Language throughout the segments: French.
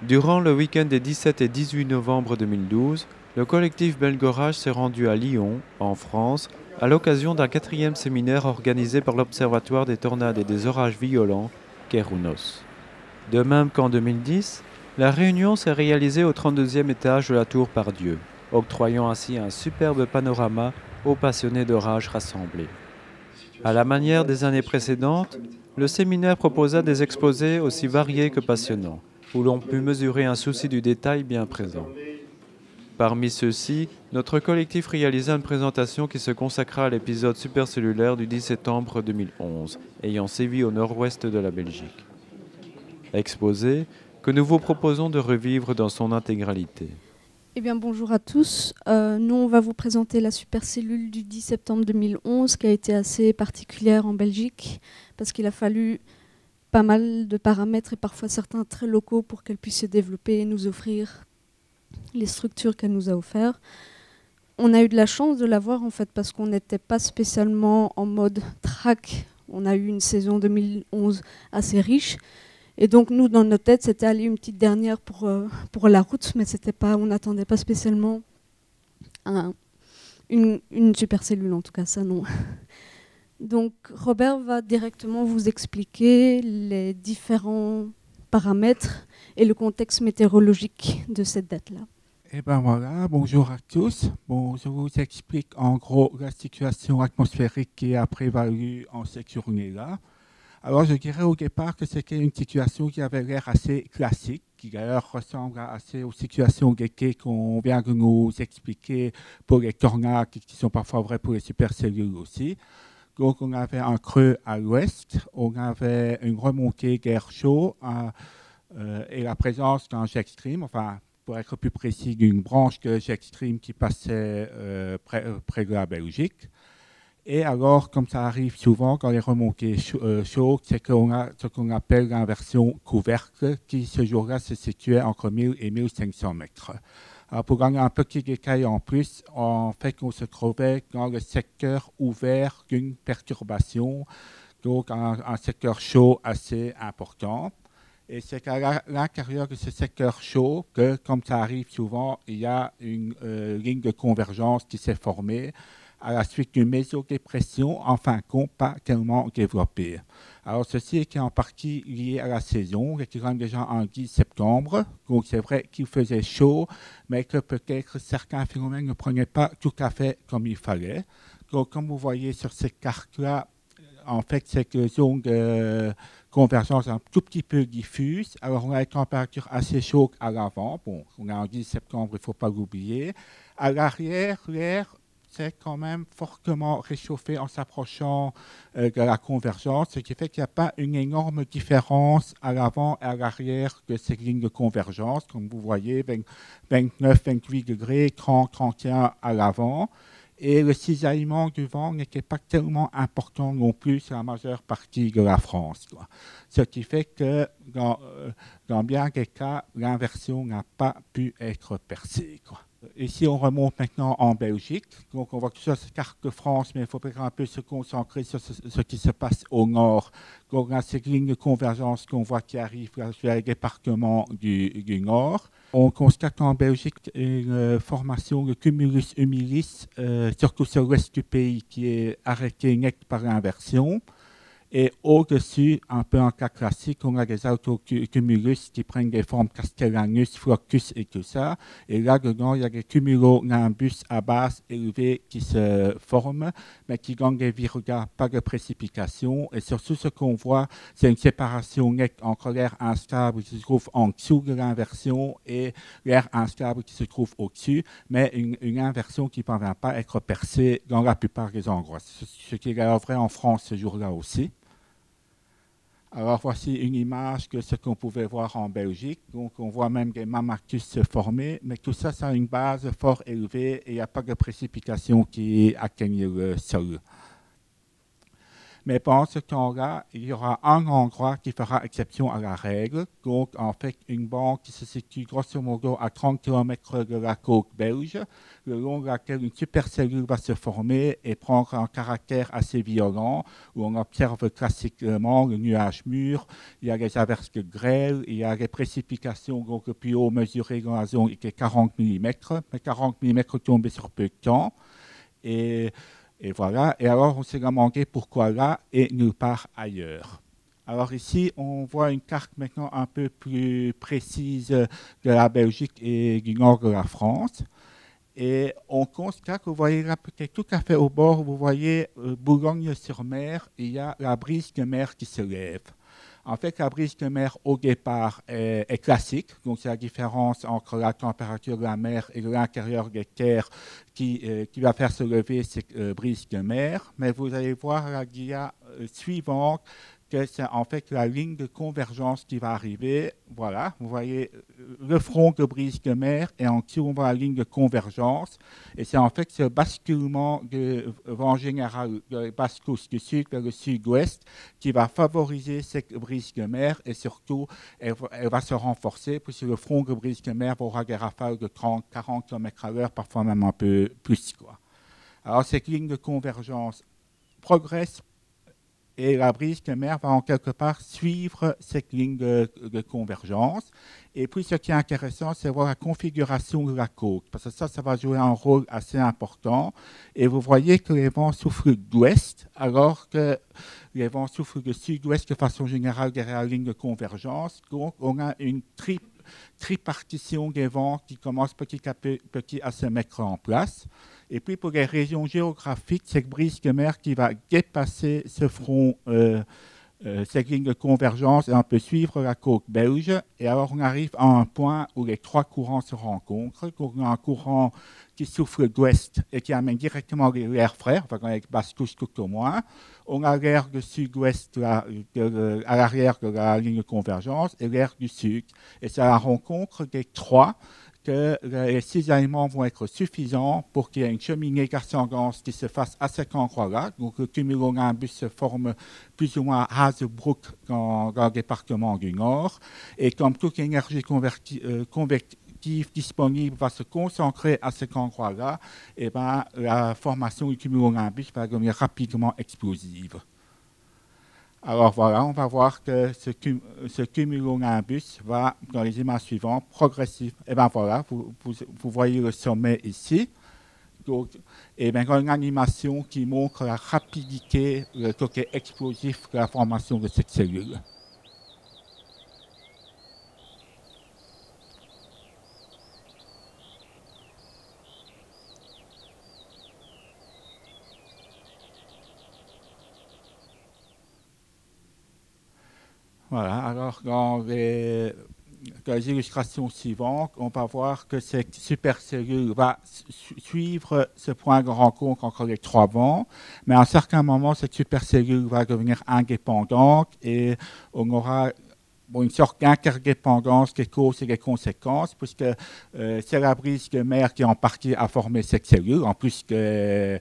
Durant le week-end des 17 et 18 novembre 2012, le collectif Belgorage s'est rendu à Lyon, en France, à l'occasion d'un 4e séminaire organisé par l'Observatoire des tornades et des orages violents, Keraunos. De même qu'en 2010, la réunion s'est réalisée au 32e étage de la tour Pardieu, octroyant ainsi un superbe panorama aux passionnés d'orages rassemblés. À la manière des années précédentes, le séminaire proposa des exposés aussi variés que passionnants, où l'on put mesurer un souci du détail bien présent. Parmi ceux-ci, notre collectif réalisa une présentation qui se consacra à l'épisode supercellulaire du 10 septembre 2011, ayant sévi au nord-ouest de la Belgique. Exposé que nous vous proposons de revivre dans son intégralité. Eh bien, bonjour à tous. Nous, on va vous présenter la supercellule du 10 septembre 2011 qui a été assez particulière en Belgique parce qu'il a fallu pas mal de paramètres et parfois certains très locaux pour qu'elle puisse se développer et nous offrir les structures qu'elle nous a offertes. On a eu de la chance de l'avoir en fait parce qu'on n'était pas spécialement en mode track. On a eu une saison 2011 assez riche. Et donc nous, dans notre tête, c'était aller une petite dernière pour la route, mais c'était pas, on n'attendait pas spécialement une supercellule, en tout cas ça non. Donc Robert va directement vous expliquer les différents paramètres et le contexte météorologique de cette date-là. Et ben voilà, bonjour à tous. Bon, je vous explique en gros la situation atmosphérique qui a prévalu en cette journée-là. Alors, je dirais au départ que c'était une situation qui avait l'air assez classique, qui d'ailleurs ressemble assez aux situations d'été qu'on vient de nous expliquer pour les tornades, qui sont parfois vraies pour les supercellules aussi. Donc, on avait un creux à l'ouest, on avait une remontée d'air chaud et la présence d'un jet stream, enfin, pour être plus précis, d'une branche de jet stream qui passait près de la Belgique. Et alors, comme ça arrive souvent quand les remontées chaudes, c'est qu'on a ce qu'on appelle l'inversion couvercle, qui ce jour-là se situait entre 1000 et 1500 mètres. Alors, pour gagner un petit détail en plus, en fait, on se trouvait dans le secteur ouvert d'une perturbation, donc un secteur chaud assez important. Et c'est à l'intérieur de ce secteur chaud que, comme ça arrive souvent, il y a une ligne de convergence qui s'est formée à la suite d'une mésodépression, en fin de compte, pas tellement développée. Alors, ceci était en partie lié à la saison. Il était quand même déjà en 10 septembre, donc c'est vrai qu'il faisait chaud, mais que peut-être certains phénomènes ne prenaient pas tout à fait comme il fallait. Donc, comme vous voyez sur cette carte-là, en fait, cette zone de convergence est un tout petit peu diffuse. Alors, on a une température assez chaude à l'avant. Bon, on est en 10 septembre, il ne faut pas l'oublier. À l'arrière, l'air s'est quand même fortement réchauffé en s'approchant de la convergence, ce qui fait qu'il n'y a pas une énorme différence à l'avant et à l'arrière de ces lignes de convergence. Comme vous voyez, 29, 28 degrés, 30, 31 à l'avant. Et le cisaillement du vent n'était pas tellement important non plus sur la majeure partie de la France, quoi. Ce qui fait que dans bien des cas, l'inversion n'a pas pu être percée, quoi. Ici, on remonte maintenant en Belgique. Donc, on voit que sur cette carte de France, mais il faut un peu se concentrer sur ce qui se passe au nord. Donc, on a cette ligne de convergence qu'on voit qui arrive vers les départements du nord. On constate en Belgique une formation de cumulus humilis, surtout sur l'ouest du pays, qui est arrêtée net par l'inversion. Et au-dessus, un peu en cas classique, on a des autocumulus qui prennent des formes castellanus, flocus et tout ça. Et là-dedans, il y a des cumulonimbus à base élevée qui se forment, mais qui gagnent des virgas, pas de précipitation. Et surtout, ce qu'on voit, c'est une séparation nette entre l'air instable qui se trouve en dessous de l'inversion et l'air instable qui se trouve au-dessus, mais une inversion qui ne parvient pas à être percée dans la plupart des endroits. Ce qui est d'ailleurs vrai en France ce jour-là aussi. Alors voici une image de ce qu'on pouvait voir en Belgique. Donc on voit même des mammatus se former, mais tout ça, ça a une base fort élevée et il n'y a pas de précipitation qui atteigne le sol. Mais pendant ce temps-là, il y aura un endroit qui fera exception à la règle. Donc, en fait, une banque qui se situe grosso modo à 30 km de la côte belge, le long de laquelle une supercellule va se former et prendre un caractère assez violent, où on observe classiquement le nuage mûr, il y a les averses de grêle, il y a les précipitations, donc le plus haut mesuré dans la zone était 40 mm, mais 40 mm tombés sur peu de temps. Et voilà. Et alors, on s'est demandé pourquoi là et nulle part ailleurs. Alors ici, on voit une carte maintenant un peu plus précise de la Belgique et du nord de la France. Et on constate que vous voyez là, peut-être tout à fait au bord, vous voyez Boulogne-sur-Mer, il y a la brise de mer qui se lève. En fait, la brise de mer, au départ, est classique. Donc, c'est la différence entre la température de la mer et l'intérieur des terres qui va faire se lever cette brise de mer. Mais vous allez voir la dia suivante que c'est en fait la ligne de convergence qui va arriver. Voilà, vous voyez le front de brise de mer et en dessous, on voit la ligne de convergence. Et c'est en fait ce basculement de vent général de basse-coast du sud vers le sud-ouest qui va favoriser cette brise de mer et surtout, elle va se renforcer puisque le front de brise de mer aura des rafales de 30-40 km/h, parfois même un peu plus, quoi. Alors, cette ligne de convergence progresse et la brise de mer va en quelque part suivre cette ligne de convergence. Et puis, ce qui est intéressant, c'est voir la configuration de la côte, parce que ça va jouer un rôle assez important. Et vous voyez que les vents soufflent d'ouest, alors que les vents soufflent de sud-ouest de façon générale derrière la ligne de convergence. Donc, on a une tripartition des vents qui commence petit à petit à se mettre en place. Et puis, pour les régions géographiques, cette brise de mer qui va dépasser ce front, cette ligne de convergence, et on peut suivre la côte belge. Et alors, on arrive à un point où les trois courants se rencontrent. Donc, on a un courant qui souffle d'ouest et qui amène directement l'air frais, enfin, avec basse-couche tout au moins. On a l'air du sud-ouest à l'arrière de la ligne de convergence et l'air du sud. Et c'est à la rencontre des trois que les cisaillements vont être suffisants pour qu'il y ait une cheminée d'ascendance qui se fasse à cet endroit-là. Donc, le cumulonimbus se forme plus ou moins à Hazebrouck dans le département du Nord. Et comme toute énergie convective disponible va se concentrer à cet endroit-là, et ben, la formation du cumulonimbus va devenir rapidement explosive. Alors voilà, on va voir que ce cumulonimbus va, dans les images suivantes, progressivement. Et bien voilà, vous voyez le sommet ici. Donc, et bien une animation qui montre la rapidité, le côté explosif de la formation de cette cellule. Voilà, alors dans les illustrations suivantes, on va voir que cette supercellule va suivre ce point de rencontre entre les trois vents, mais à un certain moment, cette supercellule va devenir indépendante et on aura une sorte d'interdépendance des causes et des conséquences, puisque c'est la brise de mer qui en partie a formé cette cellule, en plus que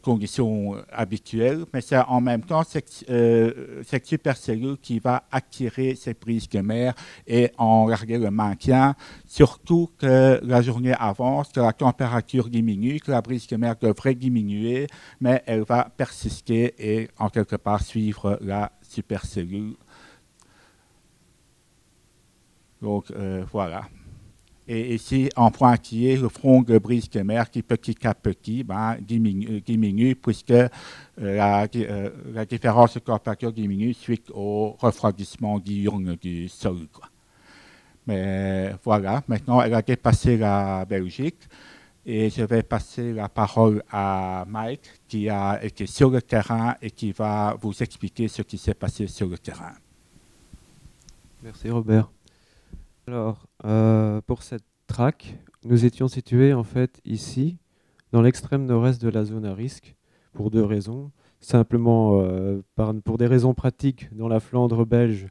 conditions habituelles, mais c'est en même temps cette supercellule qui va attirer cette brise de mer et en larguer le maintien, surtout que la journée avance, que la température diminue, que la brise de mer devrait diminuer, mais elle va persister et en quelque part suivre la supercellule. Donc, voilà. Et ici, en pointillé, le front de brise de mer qui, petit à petit, diminue puisque la différence de température diminue suite au refroidissement diurne du sol, quoi. Mais voilà, maintenant, elle a dépassé la Belgique. Et je vais passer la parole à Mike, qui a été sur le terrain et qui va vous expliquer ce qui s'est passé sur le terrain. Merci Robert. Alors, pour cette track, nous étions situés en fait ici, dans l'extrême nord-est de la zone à risque, pour deux raisons. Simplement, pour des raisons pratiques, dans la Flandre belge,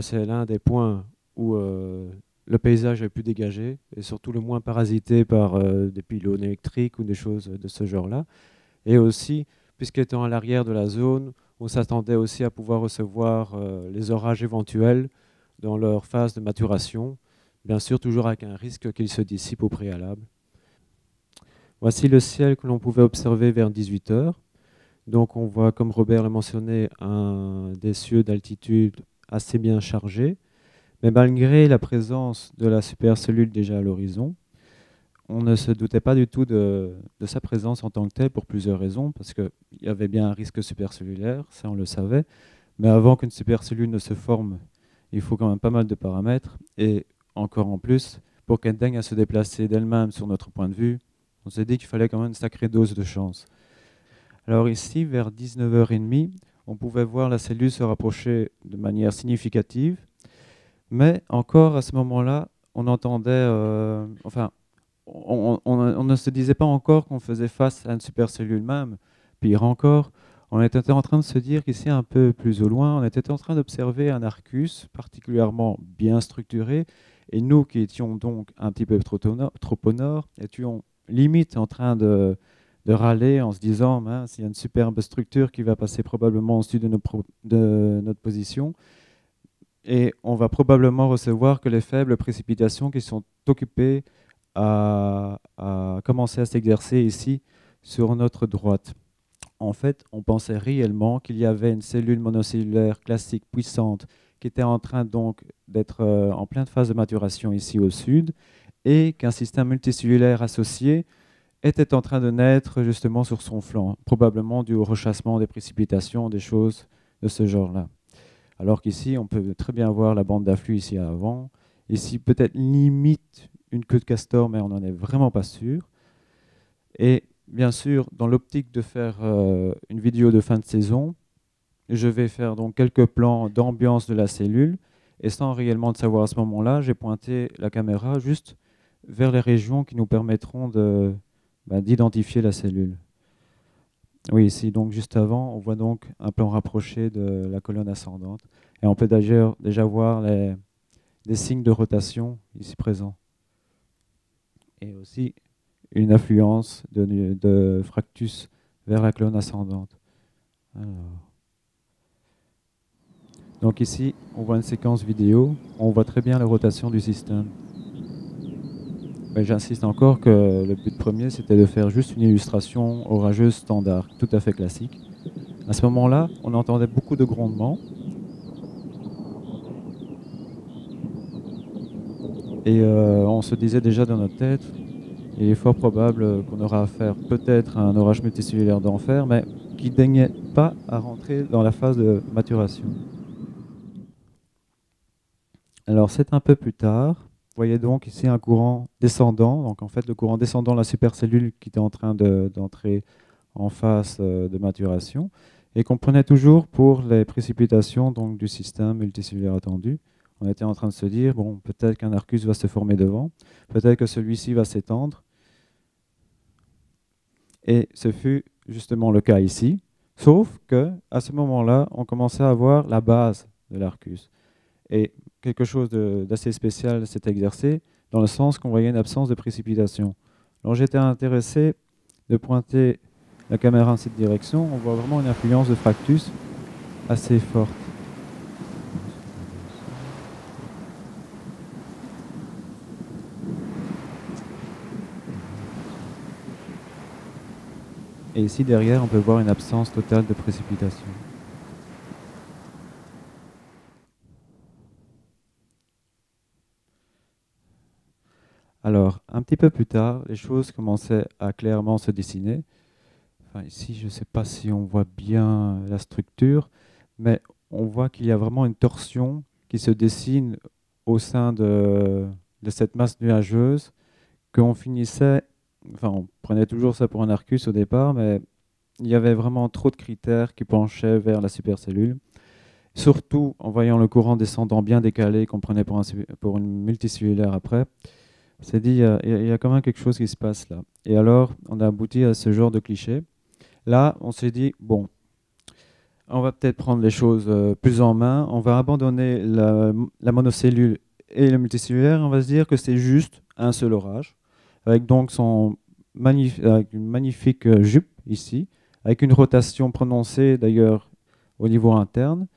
c'est l'un des points où le paysage est plus dégagé et surtout le moins parasité par des pylônes électriques ou des choses de ce genre-là. Et aussi puisqu'étant à l'arrière de la zone, on s'attendait aussi à pouvoir recevoir les orages éventuels dans leur phase de maturation, bien sûr toujours avec un risque qu'ils se dissipent au préalable. Voici le ciel que l'on pouvait observer vers 18 heures. Donc on voit, comme Robert l'a mentionné, des cieux d'altitude assez bien chargés, mais malgré la présence de la supercellule déjà à l'horizon, on ne se doutait pas du tout de sa présence en tant que telle pour plusieurs raisons, parce qu'il y avait bien un risque supercellulaire, ça on le savait, mais avant qu'une supercellule ne se forme, il faut quand même pas mal de paramètres, et encore en plus, pour qu'elle daigne à se déplacer d'elle-même sur notre point de vue, on s'est dit qu'il fallait quand même une sacrée dose de chance. Alors ici, vers 19h30, on pouvait voir la cellule se rapprocher de manière significative, mais encore à ce moment-là, on entendait, on ne se disait pas encore qu'on faisait face à une supercellule même. Pire encore, on était en train de se dire qu'ici, un peu plus au loin, on était en train d'observer un Arcus particulièrement bien structuré. Et nous, qui étions donc un petit peu trop au nord, étions limite en train de râler en se disant, mince, il y a une superbe structure qui va passer probablement au-dessus de notre position. Et on va probablement recevoir que les faibles précipitations qui sont occupées à commencer à s'exercer ici sur notre droite. En fait, on pensait réellement qu'il y avait une cellule monocellulaire classique puissante qui était en train donc d'être en pleine phase de maturation ici au sud et qu'un système multicellulaire associé était en train de naître justement sur son flanc, probablement dû au rechassement des précipitations, des choses de ce genre-là. Alors qu'ici, on peut très bien voir la bande d'afflux ici à avant. Ici, peut-être limite une queue de castor, mais on n'en est vraiment pas sûr. Et bien sûr, dans l'optique de faire une vidéo de fin de saison, je vais faire donc quelques plans d'ambiance de la cellule. Et sans réellement le savoir à ce moment-là, j'ai pointé la caméra juste vers les régions qui nous permettront d'identifier la cellule. Oui, ici, donc juste avant, on voit donc un plan rapproché de la colonne ascendante. Et on peut d'ailleurs déjà voir des signes de rotation ici présents. Et aussi une affluence de fractus vers la colonne ascendante. Alors. Donc ici, on voit une séquence vidéo. On voit très bien la rotation du système. J'insiste encore que le but premier, c'était de faire juste une illustration orageuse standard, tout à fait classique. À ce moment-là, on entendait beaucoup de grondements. Et on se disait déjà dans notre tête, il est fort probable qu'on aura affaire peut-être à un orage multicellulaire d'enfer, mais qui ne daignait pas à rentrer dans la phase de maturation. Alors c'est un peu plus tard. Vous voyez donc ici un courant descendant. Donc en fait le courant descendant de la supercellule qui était en train d'entrer en phase de maturation et qu'on prenait toujours pour les précipitations donc, du système multicellulaire attendu. On était en train de se dire, bon, peut-être qu'un Arcus va se former devant, peut-être que celui-ci va s'étendre. Et ce fut justement le cas ici, sauf qu'à ce moment-là, on commençait à voir la base de l'Arcus. Et quelque chose d'assez spécial s'est exercé, dans le sens qu'on voyait une absence de précipitation. Alors j'étais intéressé de pointer la caméra en cette direction. On voit vraiment une influence de fractus assez forte. Et ici derrière, on peut voir une absence totale de précipitation. Alors, un petit peu plus tard, les choses commençaient à clairement se dessiner. Enfin, ici, je ne sais pas si on voit bien la structure, mais on voit qu'il y a vraiment une torsion qui se dessine au sein de cette masse nuageuse, qu'on finissait, enfin, on prenait toujours ça pour un Arcus au départ, mais il y avait vraiment trop de critères qui penchaient vers la supercellule. Surtout en voyant le courant descendant bien décalé qu'on prenait pour une multicellulaire après. On s'est dit, il y a quand même quelque chose qui se passe là. Et alors, on a abouti à ce genre de cliché. Là, on s'est dit, bon, on va peut-être prendre les choses plus en main. On va abandonner la monocellule et le multicellulaire. On va se dire que c'est juste un seul orage, avec donc avec une magnifique jupe ici, avec une rotation prononcée d'ailleurs au niveau interne.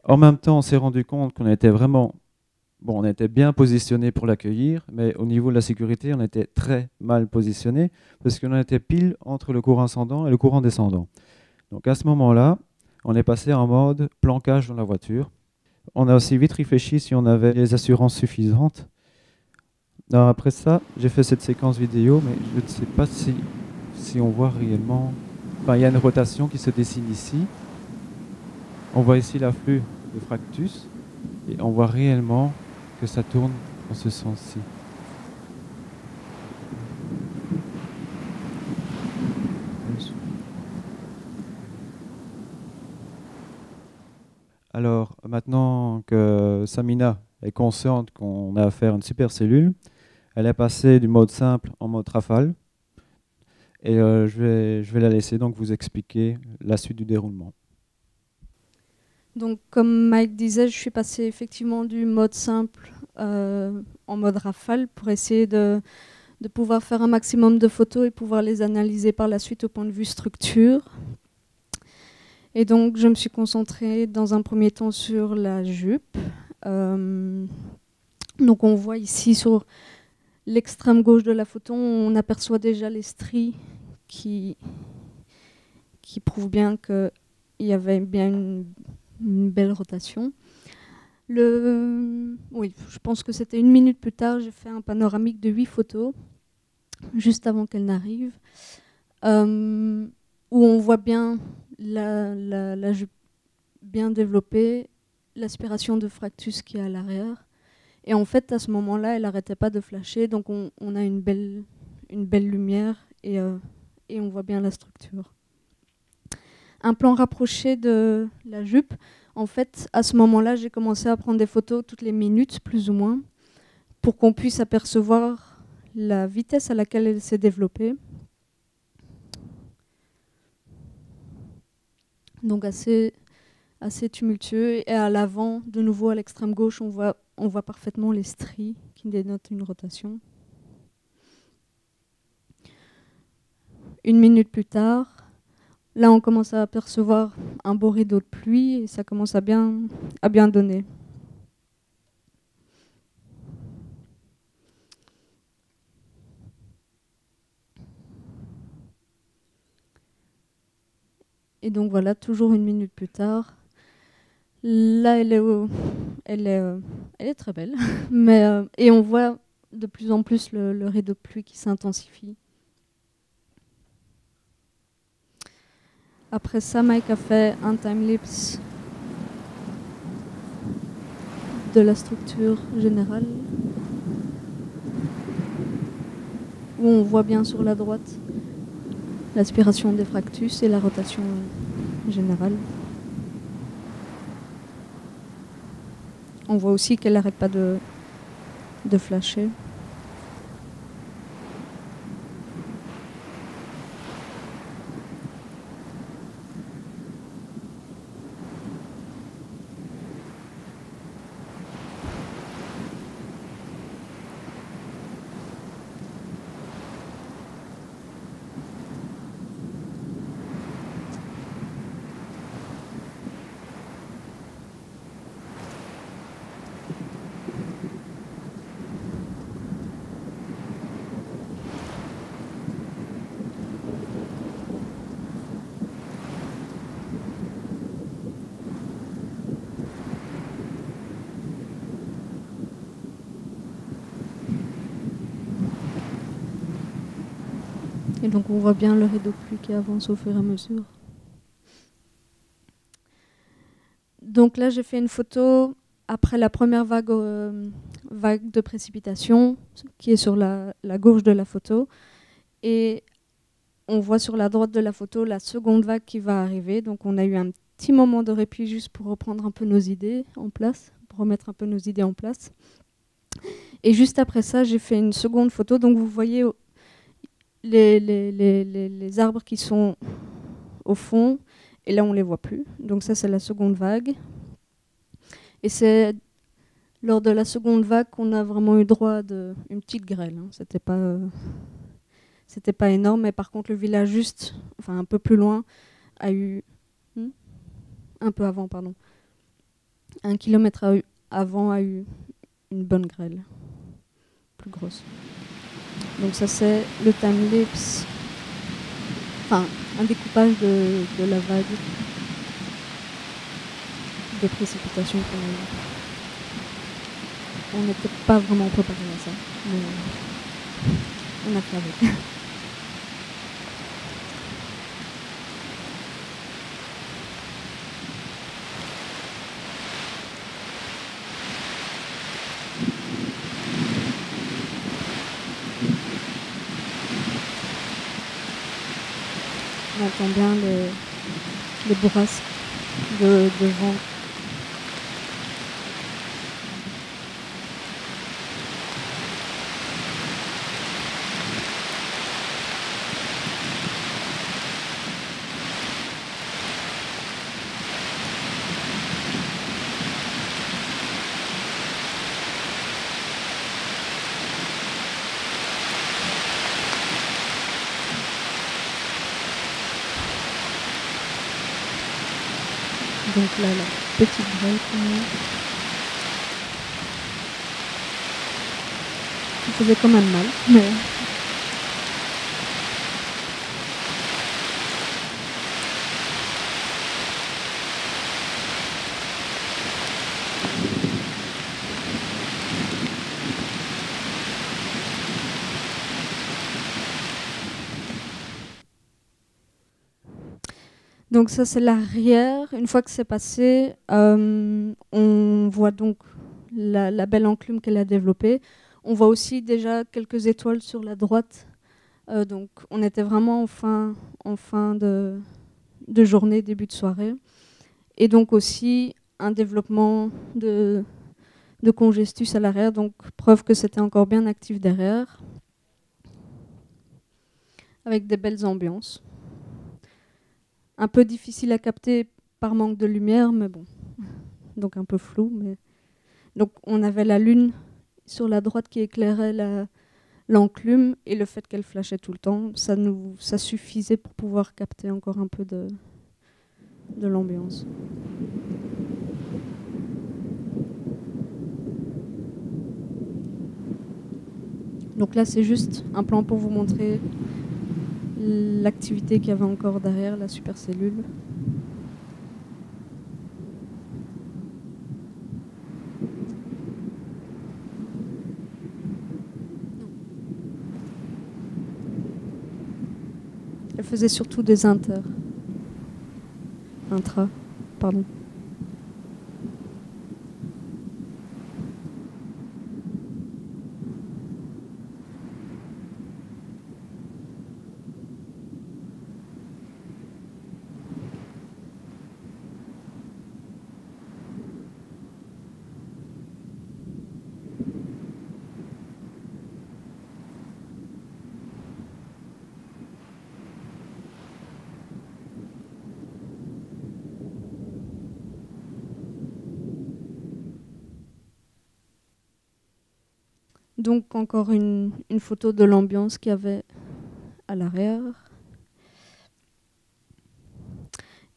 En même temps, on s'est rendu compte qu'on était vraiment, bon, on était bien positionné pour l'accueillir, mais au niveau de la sécurité, on était très mal positionné parce qu'on était pile entre le courant ascendant et le courant descendant. Donc à ce moment-là, on est passé en mode planquage dans la voiture. On a aussi vite réfléchi si on avait les assurances suffisantes. Alors après ça, j'ai fait cette séquence vidéo, mais je ne sais pas si on voit réellement. Enfin, il y a une rotation qui se dessine ici. On voit ici l'afflux de Fractus et on voit réellement que ça tourne en ce sens-ci. Alors, maintenant que Samina est consciente qu'on a affaire à une supercellule, elle est passée du mode simple en mode rafale. Et je vais la laisser donc vous expliquer la suite du déroulement. Donc, comme Mike disait, je suis passée effectivement du mode simple en mode rafale pour essayer de pouvoir faire un maximum de photos et pouvoir les analyser par la suite au point de vue structure. Et donc, je me suis concentrée dans un premier temps sur la jupe. Donc, on voit ici sur l'extrême gauche de la photo, on aperçoit déjà les stries qui prouvent bien qu'il y avait bien une belle rotation. Oui, je pense que c'était 1 minute plus tard, j'ai fait un panoramique de 8 photos, juste avant qu'elle n'arrive, où on voit bien la jupe bien développée, l'aspiration de Fractus qui est à l'arrière. Et en fait, à ce moment-là, elle n'arrêtait pas de flasher, donc on a une belle lumière et on voit bien la structure. Un plan rapproché de la jupe. En fait, à ce moment-là, j'ai commencé à prendre des photos toutes les minutes, plus ou moins, pour qu'on puisse apercevoir la vitesse à laquelle elle s'est développée. Donc assez tumultueux. Et à l'avant, de nouveau à l'extrême gauche, on voit parfaitement les stries qui dénotent une rotation. 1 minute plus tard, là on commence à apercevoir un beau rideau de pluie et ça commence à bien donner. Et donc voilà, toujours 1 minute plus tard. Là, elle est très belle. Et on voit de plus en plus le rideau de pluie qui s'intensifie. Après ça, Mike a fait un timelapse de la structure générale, où on voit bien sur la droite l'aspiration des fractus et la rotation générale. On voit aussi qu'elle n'arrête pas de flasher. Et donc on voit bien le rideau de pluie qui avance au fur et à mesure. Donc là j'ai fait une photo après la première vague de précipitation qui est sur la gauche de la photo. Et on voit sur la droite de la photo la seconde vague qui va arriver. Donc on a eu un petit moment de répit juste pour reprendre un peu nos idées en place, pour remettre un peu nos idées en place. Et juste après ça, j'ai fait une seconde photo. Donc vous voyez les arbres qui sont au fond, et là on les voit plus. Donc ça c'est la seconde vague. Et c'est lors de la seconde vague qu'on a vraiment eu droit à une petite grêle. Hein. c'était pas énorme, mais par contre le village juste, enfin un peu plus loin, a eu un peu avant, pardon, 1 kilomètre avant a eu une bonne grêle, plus grosse. Donc ça c'est le timelapse, enfin un découpage de la vague de précipitations qu'on a eu. On n'était pas vraiment préparé à ça, mais on a fait avec. On entend bien les bourrasques de vent. Donc là, la petite grêle qu'on a eue, qui faisait quand même mal, mais donc ça c'est l'arrière. Une fois que c'est passé, on voit donc la belle enclume qu'elle a développée. On voit aussi déjà quelques étoiles sur la droite. Donc on était vraiment en fin de journée, début de soirée. Et donc aussi un développement de congestus à l'arrière, donc preuve que c'était encore bien actif derrière, avec des belles ambiances. Un peu difficile à capter par manque de lumière, mais bon, donc un peu flou. Mais... Donc on avait la lune sur la droite qui éclairait l'enclume, et le fait qu'elle flashait tout le temps, ça suffisait pour pouvoir capter encore un peu de l'ambiance. Donc là c'est juste un plan pour vous montrer l'activité qu'il y avait encore derrière la supercellule. Elle faisait surtout des intra, pardon. Donc encore une photo de l'ambiance qu'il y avait à l'arrière.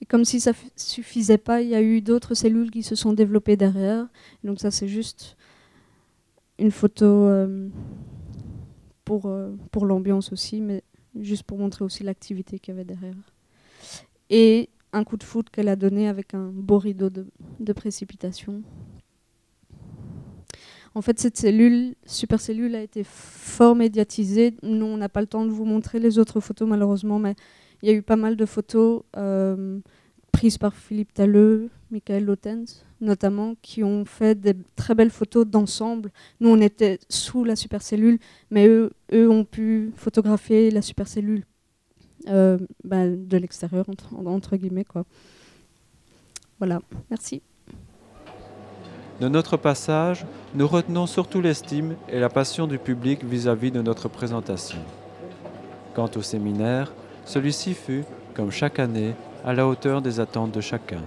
Et comme si ça ne suffisait pas, il y a eu d'autres cellules qui se sont développées derrière. Donc ça c'est juste une photo pour l'ambiance aussi, mais juste pour montrer aussi l'activité qu'il y avait derrière. Et un coup de foudre qu'elle a donné avec un beau rideau de précipitation. En fait, cette supercellule a été fort médiatisée. Nous, on n'a pas le temps de vous montrer les autres photos, malheureusement, mais il y a eu pas mal de photos prises par Philippe Talleux, Michael Lotens, notamment, qui ont fait des très belles photos d'ensemble. Nous, on était sous la supercellule, mais eux ont pu photographier la supercellule de l'extérieur, entre guillemets, quoi. Voilà, merci. De notre passage, nous retenons surtout l'estime et la passion du public vis-à-vis de notre présentation. Quant au séminaire, celui-ci fut, comme chaque année, à la hauteur des attentes de chacun.